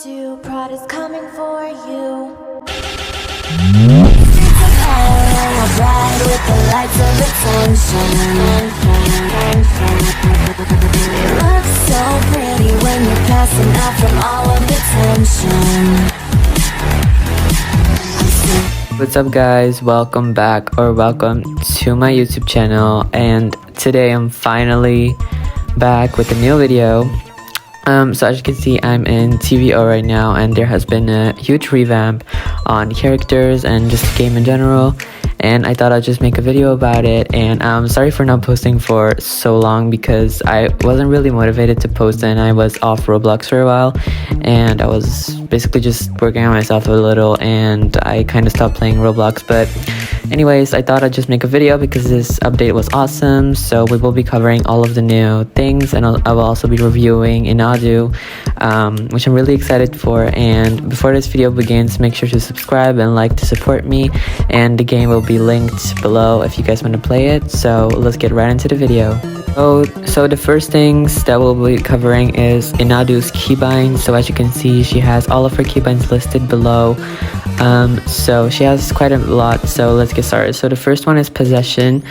to Pride is coming for you. Bright with the lights of attention. It looks so pretty when you're passing out from all of the tension. What's up guys, welcome back or welcome to my YouTube channel, and today I'm finally back with a new video. So as you can see, I'm in TVO right now, and there has been a huge revamp on characters and just the game in general, and I thought I'd just make a video about it. And I'm sorry for not posting for so long because I wasn't really motivated to post, and I was off Roblox for a while, and I was basically just working on myself a little, and I kind of stopped playing Roblox. But anyways, I thought I'd just make a video because this update was awesome. So we will be covering all of the new things, and I will also be reviewing INADU, which I'm really excited for. And before this video begins, make sure to subscribe and like to support me, and the game will be linked below if you guys want to play it. So let's get right into the video. So the first things that we'll be covering is INADU's keybind. So as you can see, she has all of her keybinds listed below. So she has quite a lot, so let's get started. So the first one is possession,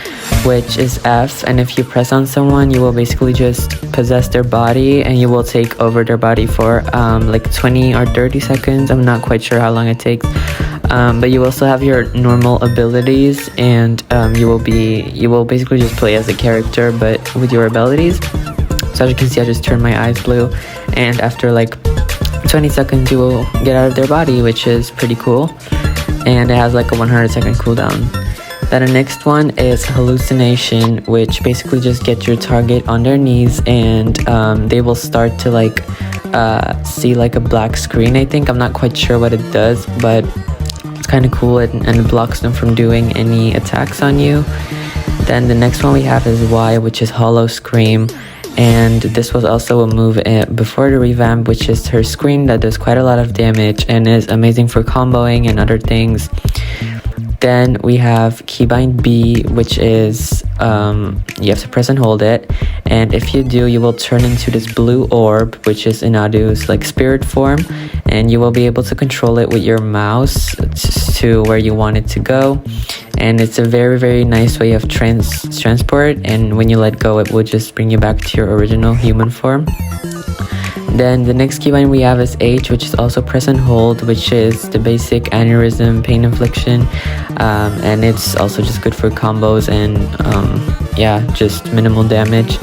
which is F, and if you press on someone, you will basically just possess their body, and you will take over their body for like 20 or 30 seconds. I'm not quite sure how long it takes, but you also have your normal abilities, and you will basically just play as a character but with your abilities. So as you can see, I just turned my eyes blue, and after like 20 seconds you will get out of their body, which is pretty cool, and it has like a 100-second cooldown. Then the next one is hallucination, which basically just gets your target on their knees, and they will start to like see like a black screen. I think I'm not quite sure what it does, but it's kind of cool, and it blocks them from doing any attacks on you. Then the next one we have is Y, which is hollow scream, and this was also a move before the revamp, which is her scream that does quite a lot of damage and is amazing for comboing and other things. Then we have keybind B, which is you have to press and hold it, and if you do, you will turn into this blue orb, which is INADU's like spirit form, and you will be able to control it with your mouse to where you want it to go. And it's a very nice way of transport, and when you let go, it will just bring you back to your original human form. Then the next keybind we have is H, which is also press and hold, which is the basic aneurysm pain infliction, and it's also just good for combos and yeah, just minimal damage.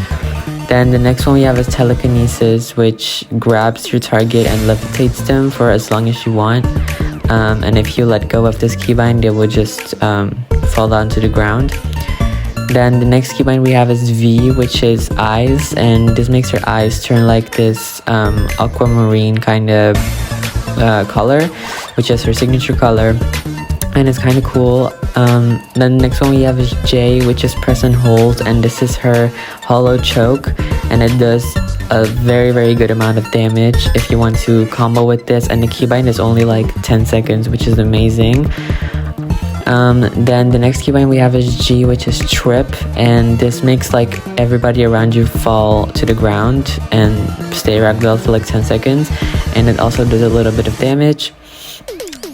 Then the next one we have is telekinesis, which grabs your target and levitates them for as long as you want. And if you let go of this keybind, it will just fall down to the ground. Then the next keybind we have is V, which is eyes, and this makes her eyes turn like this aquamarine kind of color, which is her signature color, and it's kind of cool. Then the next one we have is J, which is press and hold, and this is her hollow choke, and it does a very good amount of damage if you want to combo with this, and the keybind is only like 10 seconds, which is amazing. Then the next keybind we have is G, which is trip, and this makes like everybody around you fall to the ground and stay ragdoll for like 10 seconds, and it also does a little bit of damage.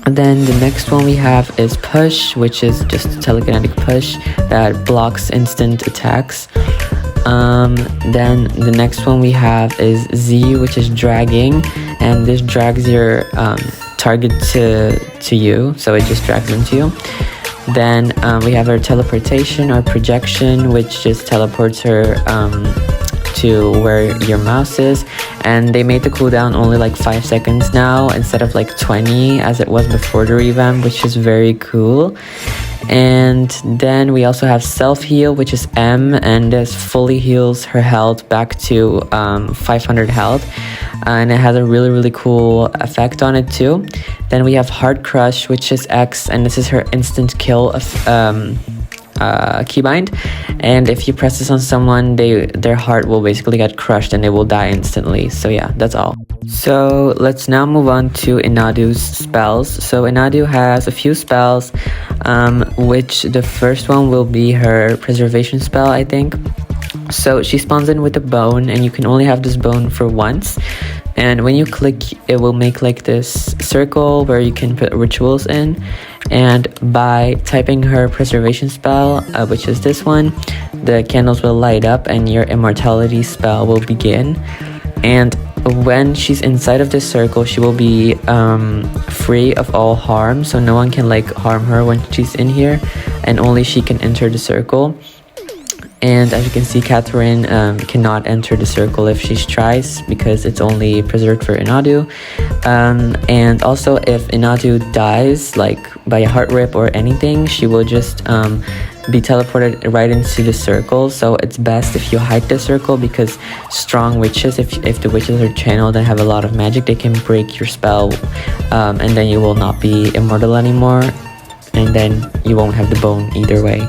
And then the next one we have is push, which is just a telekinetic push that blocks instant attacks. Then the next one we have is Z, which is dragging, and this drags your target to you, so it just drags them to you. Then we have our teleportation or projection, which just teleports her to where your mouse is, and they made the cooldown only like 5 seconds now instead of like 20 as it was before the revamp, which is very cool. And then we also have self heal, which is M, and this fully heals her health back to 500 health, and it has a really cool effect on it too. Then we have hard crush, which is X, and this is her instant kill of keybind, and if you press this on someone, their heart will basically get crushed and they will die instantly. So yeah, that's all. So let's now move on to INADU's spells. So INADU has a few spells, which the first one will be her preservation spell, I think. So she spawns in with a bone, and you can only have this bone for once. and when you click, it will make like this circle where you can put rituals in, and by typing her preservation spell, which is this one, the candles will light up and your immortality spell will begin. And when she's inside of this circle, she will be free of all harm, so no one can like harm her when she's in here, and only she can enter the circle. And as you can see, Catherine cannot enter the circle if she tries, because it's only preserved for Inadu. And also, if Inadu dies, like by a heart rip or anything, she will just be teleported right into the circle. So it's best if you hide the circle, because strong witches, if the witches are channeled and have a lot of magic, they can break your spell, and then you will not be immortal anymore, and then you won't have the bone either way.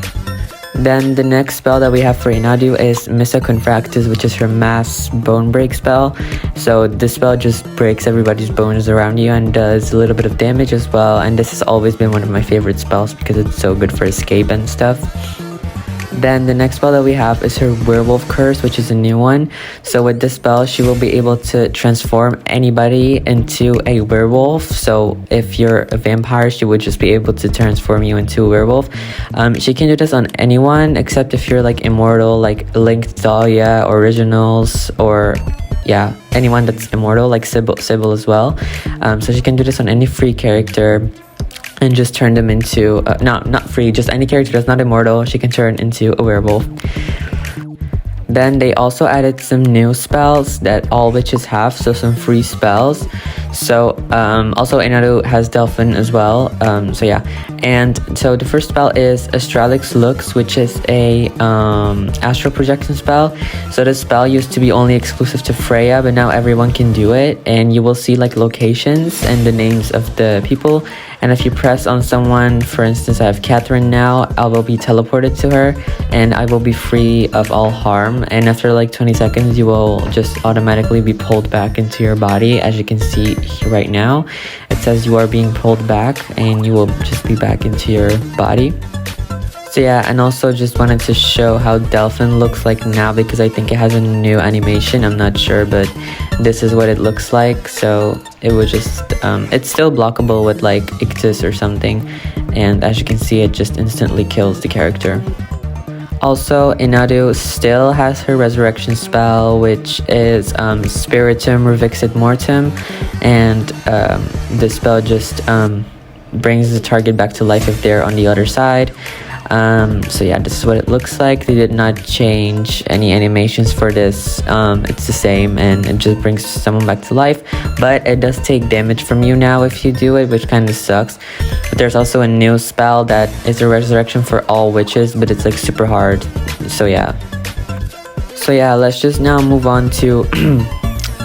Then the next spell that we have for Inadu is Missa Confractus, which is her mass bone break spell. So this spell just breaks everybody's bones around you and does a little bit of damage as well. And this has always been one of my favorite spells because it's so good for escape and stuff. Then the next spell that we have is her Werewolf Curse, which is a new one. So with this spell, she will be able to transform anybody into a werewolf. So if you're a vampire, she would just be able to transform you into a werewolf. She can do this on anyone except if you're like immortal, like Link, Dahlia, Originals, or yeah, anyone that's immortal, like Sybil as well. So she can do this on any free character and just turn them into not free, just any character that's not immortal, she can turn into a werewolf. Then they also added some new spells that all witches have, so some free spells. So also Inadu has Delphin as well. So yeah, and so the first spell is Astralix Lux, which is a astral projection spell. So this spell used to be only exclusive to Freya, but now everyone can do it, and you will see like locations and the names of the people. And if you press on someone, for instance, I have Catherine now, I will be teleported to her and I will be free of all harm. And after like 20 seconds, you will just automatically be pulled back into your body. As you can see right now, it says you are being pulled back and you will just be back into your body. So yeah, and also just wanted to show how Delphin looks like now, because I think it has a new animation, I'm not sure, but this is what it looks like. So it would just it's still blockable with like Ictus or something, and as you can see, it just instantly kills the character. Also, Inadu still has her resurrection spell, which is Spiritum Revixit Mortem, and this spell just brings the target back to life if they're on the other side. So yeah, this is what it looks like. They did not change any animations for this. It's the same, and it just brings someone back to life, but it does take damage from you now if you do it, which kind of sucks. But there's also a new spell that is a resurrection for all witches, but it's like super hard. So yeah, let's just now move on to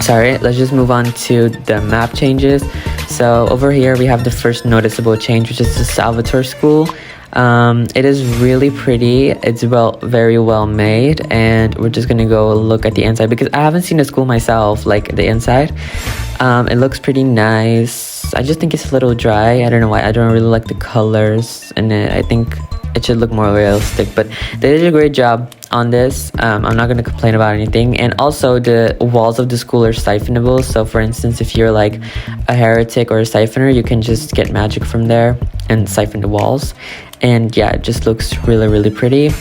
let's just move on to the map changes. So over here we have the first noticeable change, which is the Salvatore School. It is really pretty. It's very well made, and we're just gonna go look at the inside because I haven't seen the school myself, like the inside. It looks pretty nice. I just think it's a little dry. I don't know why. I don't really like the colors in it. I think it should look more realistic, but they did a great job on this. I'm not going to complain about anything. And also the walls of the school are siphonable, so for instance, if you're like a heretic or a siphoner, you can just get magic from there and siphon the walls. And yeah, it just looks really pretty.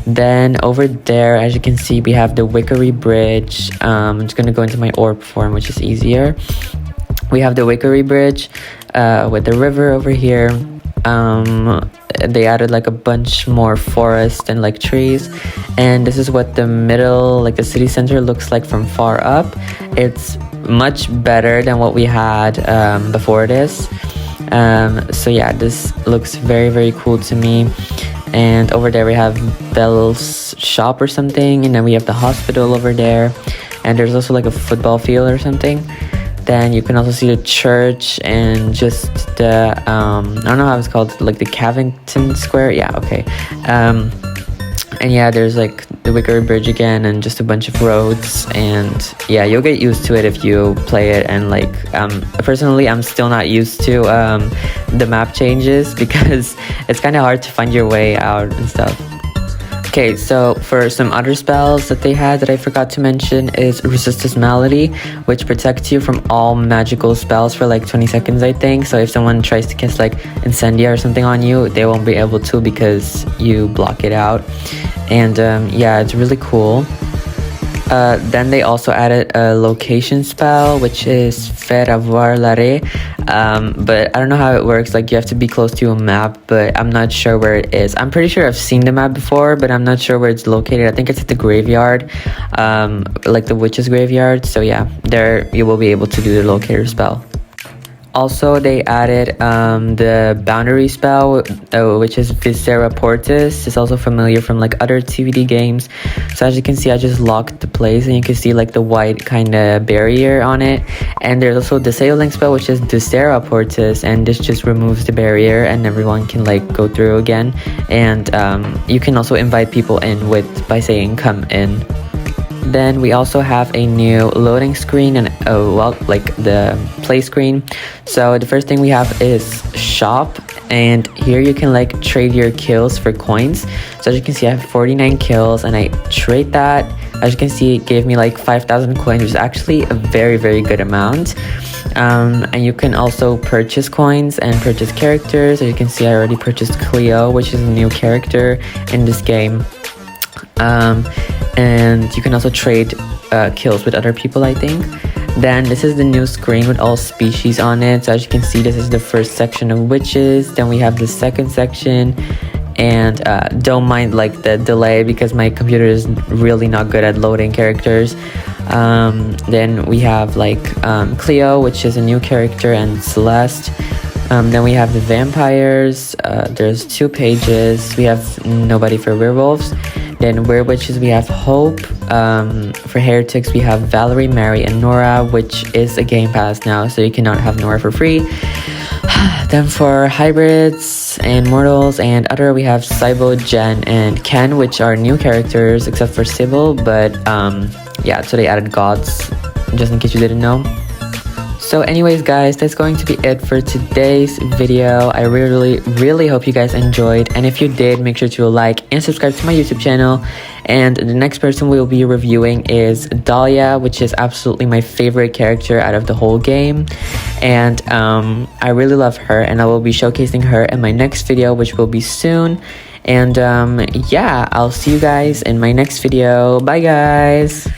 Then over there, as you can see, we have the Wickery Bridge. I'm just going to go into my orb form, which is easier. We have the Wickery Bridge with the river over here. They added like a bunch more forest and like trees, and this is what the middle, like the city center, looks like from far up. It's much better than what we had before this. So yeah, this looks very cool to me. And over there we have Belle's shop or something, and then we have the hospital over there, and there's also like a football field or something. Then you can also see the church and just the I don't know how it's called, like the Cavington Square. Yeah, okay. And yeah, there's like the Wickery Bridge again, and just a bunch of roads. And yeah, you'll get used to it if you play it. And like personally, I'm still not used to the map changes because it's kind of hard to find your way out and stuff. Okay, so for some other spells that they had that I forgot to mention is Resistus Malady, which protects you from all magical spells for like 20 seconds, I think. So if someone tries to cast like Incendia or something on you, they won't be able to because you block it out. And yeah, it's really cool. Then they also added a location spell, which is ferveret, but I don't know how it works. Like, you have to be close to a map, but I'm not sure where it is. I'm pretty sure I've seen the map before, but I'm not sure where it's located. I think it's at the graveyard, like the witch's graveyard. So yeah, there you will be able to do the locator spell. Also, they added the boundary spell, which is Viscera Portis. It's also familiar from like other TVD games. So as you can see, I just locked the place, and you can see like the white kind of barrier on it. And there's also the Disabling spell, which is Viscera Portis, and this just removes the barrier, and everyone can like go through again. And you can also invite people in by saying "come in." Then we also have a new loading screen and well, like the play screen. So the first thing we have is shop, and here you can like trade your kills for coins. So as you can see, I have 49 kills and I trade that. As you can see, it gave me like 5,000 coins, which is actually a very good amount. And you can also purchase coins and purchase characters. As you can see, I already purchased Cleo, which is a new character in this game. And you can also trade kills with other people, I think. Then this is the new screen with all species on it. So as you can see, this is the first section of witches. Then we have the second section, and don't mind like the delay because my computer is really not good at loading characters. Then we have like Cleo, which is a new character, and Celeste. Then we have the vampires. There's 2 pages. We have nobody for werewolves. Then werewitches, we have Hope. For heretics, we have Valerie, Mary, and Nora, which is a game pass now, so you cannot have Nora for free. Then for hybrids and mortals and other, we have Sybil, Jen, and Ken, which are new characters except for Sybil. But yeah, so they added gods, just in case you didn't know. So anyways guys, that's going to be it for today's video. I really hope you guys enjoyed, and if you did, make sure to like and subscribe to my YouTube channel. And the next person we'll be reviewing is Dahlia, which is absolutely my favorite character out of the whole game. And I really love her, and I will be showcasing her in my next video, which will be soon. And yeah, I'll see you guys in my next video. Bye guys.